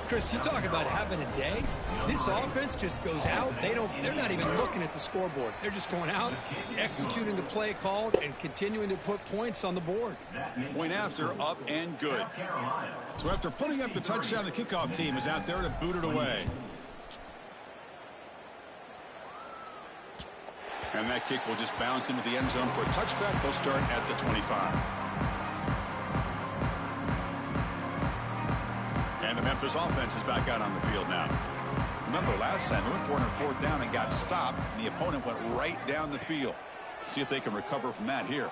Chris, you talk about having a day. This offense just goes out. They're not even looking at the scoreboard. They're just going out, executing the play called, and continuing to put points on the board. Point after, up and good. So after putting up the touchdown, the kickoff team is out there to boot it away. And that kick will just bounce into the end zone for a touchback. They'll start at the 25. And the Memphis offense is back out on the field now. Remember, last time they went for it on fourth down and got stopped, and the opponent went right down the field. See if they can recover from that here.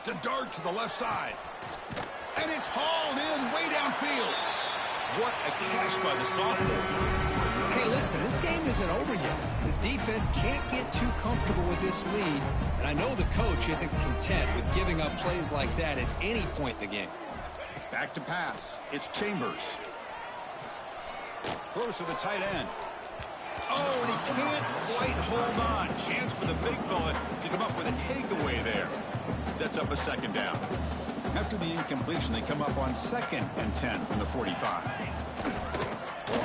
To dart to the left side. And it's hauled in way downfield. What a catch by the sophomore. Hey, listen, this game isn't over yet. The defense can't get too comfortable with this lead, and I know the coach isn't content with giving up plays like that at any point in the game. Back to pass. It's Chambers. Throws to the tight end. Oh, and he can't quite hold on. Chance for the big fella to come up with a takeaway there. Sets up a second down. After the incompletion, they come up on 2nd and 10 from the 45.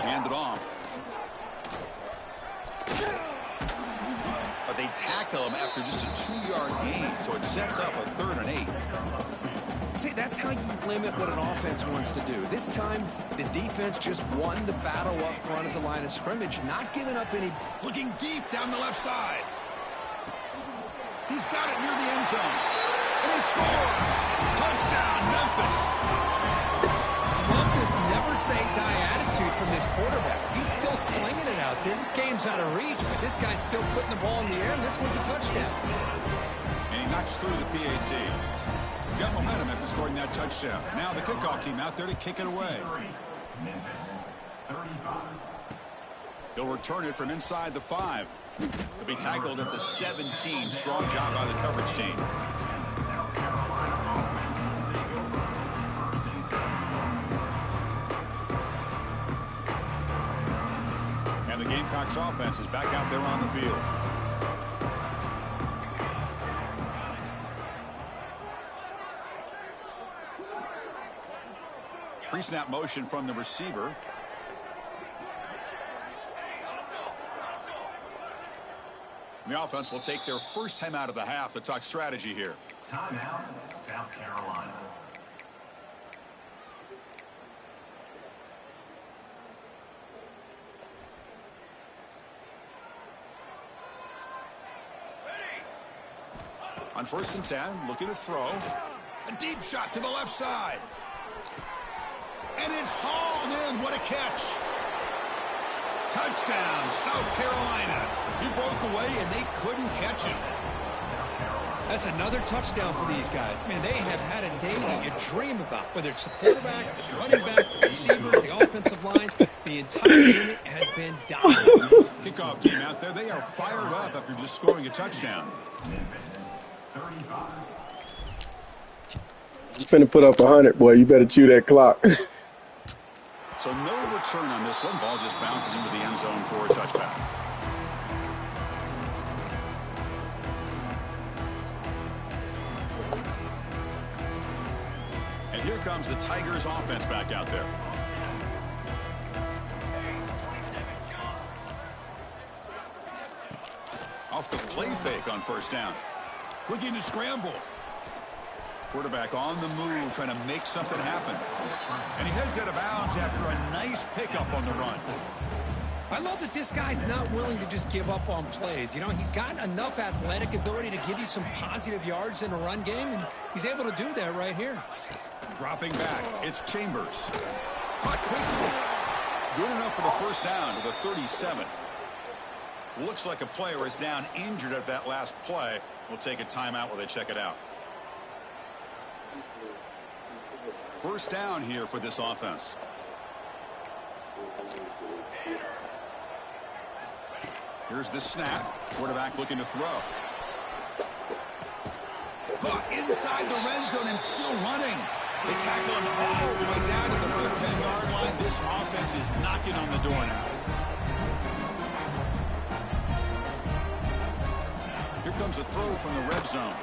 Hand it off. But they tackle him after just a 2-yard gain, so it sets up a 3rd and 8. See, that's how you limit what an offense wants to do. This time, the defense just won the battle up front at the line of scrimmage, not giving up any. Looking deep down the left side. He's got it near the end zone. And he scores! Touchdown, Memphis! Memphis never say die attitude from this quarterback. He's still slinging it out there. This game's out of reach, but this guy's still putting the ball in the air, and this one's a touchdown. And he knocks through the PAT. Got momentum after scoring that touchdown. Now the kickoff team out there to kick it away. He'll return it from inside the 5. He'll be tackled at the 17. Strong job by the coverage team. And the Gamecocks offense is back out there on the field. Pre-snap motion from the receiver. The offense will take their first time out of the half to talk strategy here. Timeout, South Carolina. On 1st and 10, looking to throw. A deep shot to the left side. And it's hauled in. What a catch. Touchdown, South Carolina. He broke away, and they couldn't catch him. That's another touchdown for these guys. Man, they have had a day that you dream about, whether it's the quarterback, the running back, the receivers, the offensive line. The entire unit has been dominant. Kickoff team out there, they are fired up after just scoring a touchdown. You finna put up 100, boy. You better chew that clock. So no return on this one. Ball just bounces into the end zone for a touchback. And here comes the Tigers offense back out there. Off the play fake on 1st down. Looking to scramble. Quarterback on the move, trying to make something happen. And he heads out of bounds after a nice pickup on the run. I love that this guy's not willing to just give up on plays. You know, he's got enough athletic ability to give you some positive yards in a run game, and he's able to do that right here. Dropping back, it's Chambers. Caught quickly. Good enough for the 1st down to the 37. Looks like a player is down injured at that last play. We'll take a timeout while they check it out. 1st down here for this offense. Here's the snap. Quarterback looking to throw. Caught inside the red zone and still running. They tackle him all the way down to the 15-yard line. This offense is knocking on the door now. Here comes a throw from the red zone.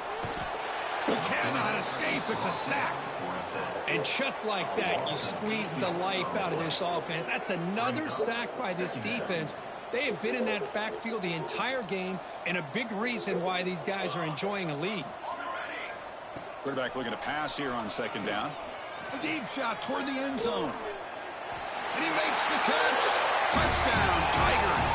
He cannot escape. It's a sack. And just like that, you squeeze the life out of this offense. That's another sack by this defense. They have been in that backfield the entire game, and a big reason why these guys are enjoying a lead. Quarterback looking to pass here on second down. A deep shot toward the end zone. And he makes the catch. Touchdown, Tigers.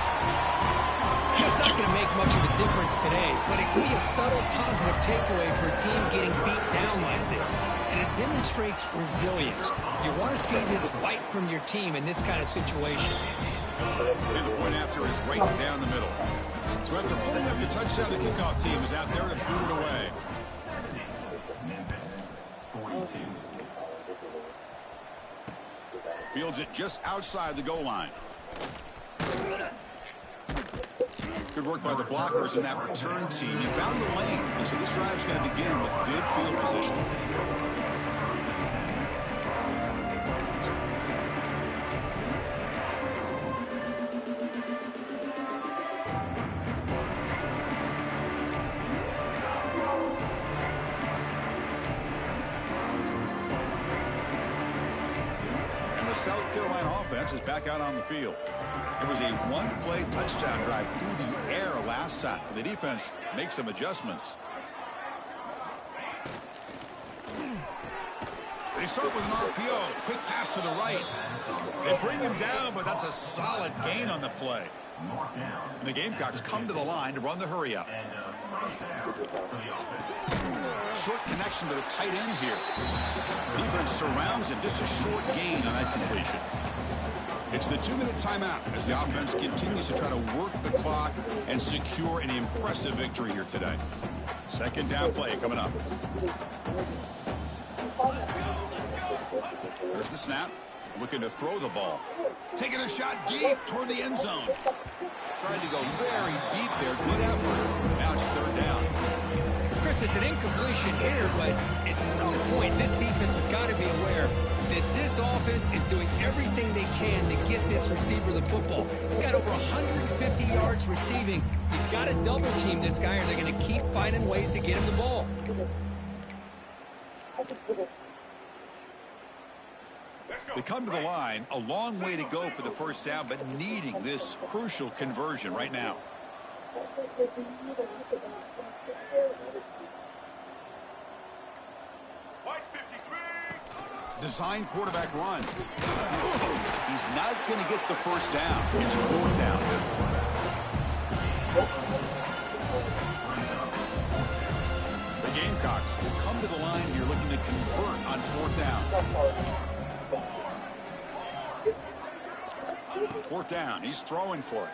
It's not going to make much of a difference today, but it can be a subtle positive takeaway for a team getting beat down like this. And it demonstrates resilience. You want to see this bite from your team in this kind of situation. And the point after is right down the middle. So after pulling up the touchdown, the kickoff team is out there to boot it away. Fields it just outside the goal line. Good work by the blockers in that return team. He found the lane, and so this drive is going to begin with good field position. And the South Carolina offense is back out on the field. It was a one-play touchdown drive through the air last time. The defense makes some adjustments. They start with an RPO. Quick pass to the right. They bring him down, but that's a solid gain on the play. And the Gamecocks come to the line to run the hurry-up. Short connection to the tight end here. Defense surrounds him. Just a short gain on that completion. It's the 2-minute timeout as the offense continues to try to work the clock and secure an impressive victory here today. Second down play coming up. There's the snap. Looking to throw the ball. Taking a shot deep toward the end zone. Trying to go very deep there. Good effort. Now it's third down. Chris, it's an incompletion here, but at some point, this defense has got to be aware that this offense is doing everything they can to get this receiver the football. He's got over 150 yards receiving. You've got to double team this guy, or they're going to keep finding ways to get him the ball. They come to the line, a long way to go for the first down, but needing this crucial conversion right now. Design quarterback run. He's not going to get the first down. It's fourth down. The Gamecocks will come to the line here looking to convert on fourth down. Fourth down. He's throwing for it.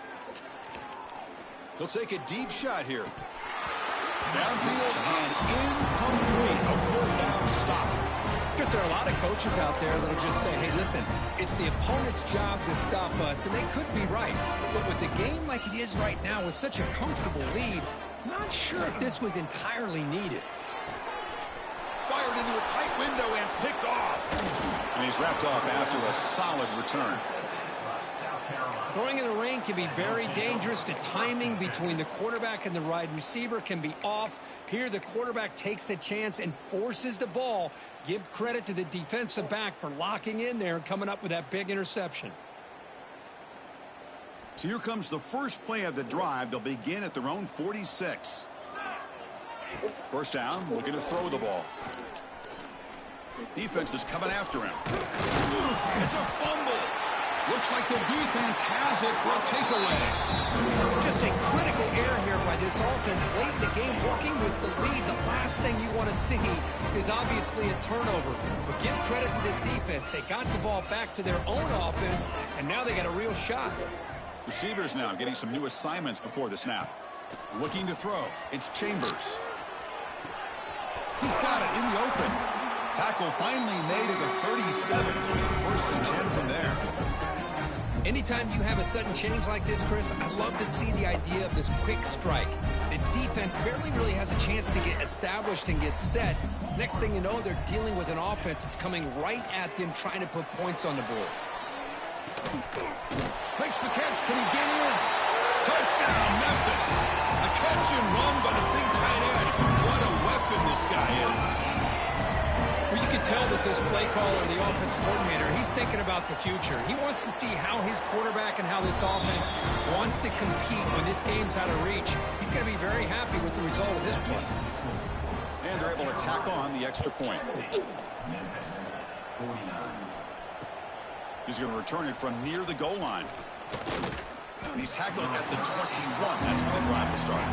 He'll take a deep shot here. Downfield and incomplete. A fourth down stop. Because there are a lot of coaches out there that will just say, hey, listen, it's the opponent's job to stop us, and they could be right. But with the game like it is right now with such a comfortable lead, not sure if this was entirely needed. Fired into a tight window and picked off. And he's wrapped up after a solid return. Throwing in the rain can be very dangerous. The timing between the quarterback and the wide receiver can be off. Here, the quarterback takes a chance and forces the ball. Give credit to the defensive back for locking in there and coming up with that big interception. So here comes the first play of the drive. They'll begin at their own 46. First down, looking to throw the ball. Defense is coming after him. It's a fumble. Looks like the defense has it for a takeaway. Just a critical error here by this offense late in the game, working with the lead. The last thing you want to see is obviously a turnover. But give credit to this defense. They got the ball back to their own offense, and now they got a real shot. Receivers now getting some new assignments before the snap. Looking to throw. It's Chambers. He's got it in the open. Tackle finally made at the 37. First and 10 from there. Anytime you have a sudden change like this, Chris, I love to see the idea of this quick strike. The defense barely really has a chance to get established and get set. Next thing you know, they're dealing with an offense that's coming right at them, trying to put points on the board. Makes the catch. Can he get in? Touchdown, Memphis. A catch and run by the that this play caller, the offense coordinator, he's thinking about the future. He wants to see how his quarterback and how this offense wants to compete when this game's out of reach. He's going to be very happy with the result of this play. And they're able to tack on the extra point. He's going to return it from near the goal line. And he's tackled at the 21. That's where the drive will start.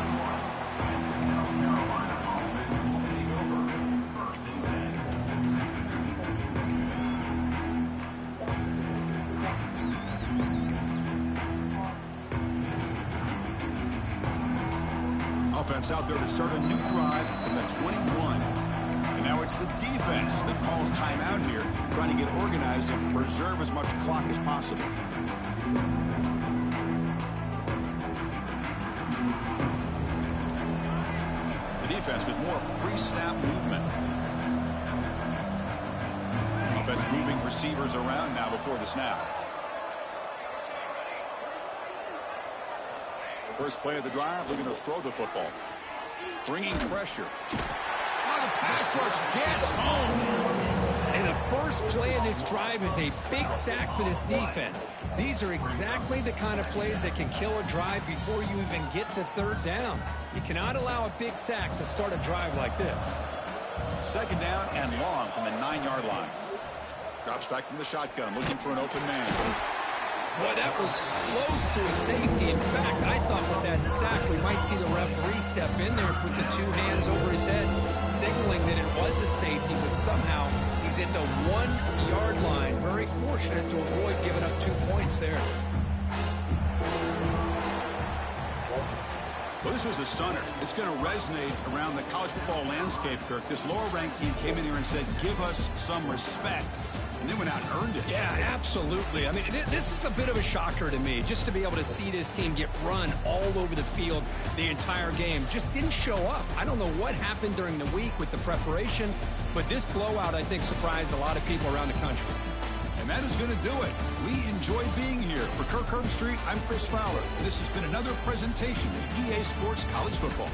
Offense out there to start a new drive from the 21. And now it's the defense that calls timeout here, trying to get organized and preserve as much clock as possible. The defense with more pre-snap movement. Offense moving receivers around now before the snap. First play of the drive, looking to throw the football. Bringing pressure. Oh, the pass rush gets home. And the first play of this drive is a big sack for this defense. These are exactly the kind of plays that can kill a drive before you even get the third down. You cannot allow a big sack to start a drive like this. Second down and long from the 9-yard line. Drops back from the shotgun, looking for an open man. Boy, that was close to a safety. In fact, I thought with that sack, we might see the referee step in there, put the two hands over his head, signaling that it was a safety, but somehow he's at the 1-yard line. Very fortunate to avoid giving up 2 points there. Well, this was a stunner. It's going to resonate around the college football landscape, Kirk. This lower-ranked team came in here and said, give us some respect. And they went out and earned it. Yeah, absolutely. I mean, this is a bit of a shocker to me, just to be able to see this team get run all over the field the entire game. Just didn't show up. I don't know what happened during the week with the preparation, but this blowout, I think, surprised a lot of people around the country. And that is going to do it. We enjoyed being here. For Kirk Herbstreit, I'm Chris Fowler. This has been another presentation of EA Sports College Football.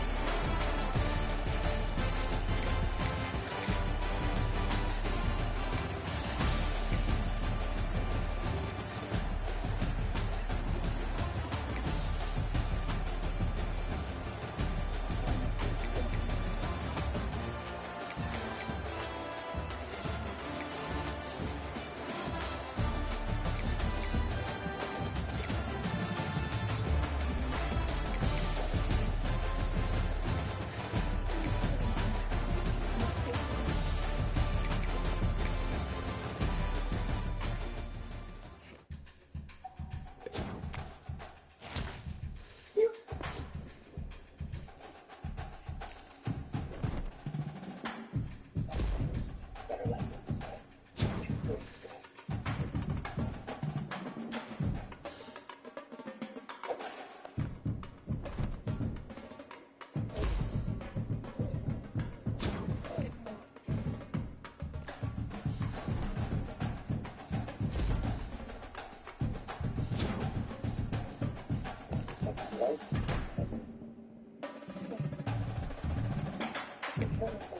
Right.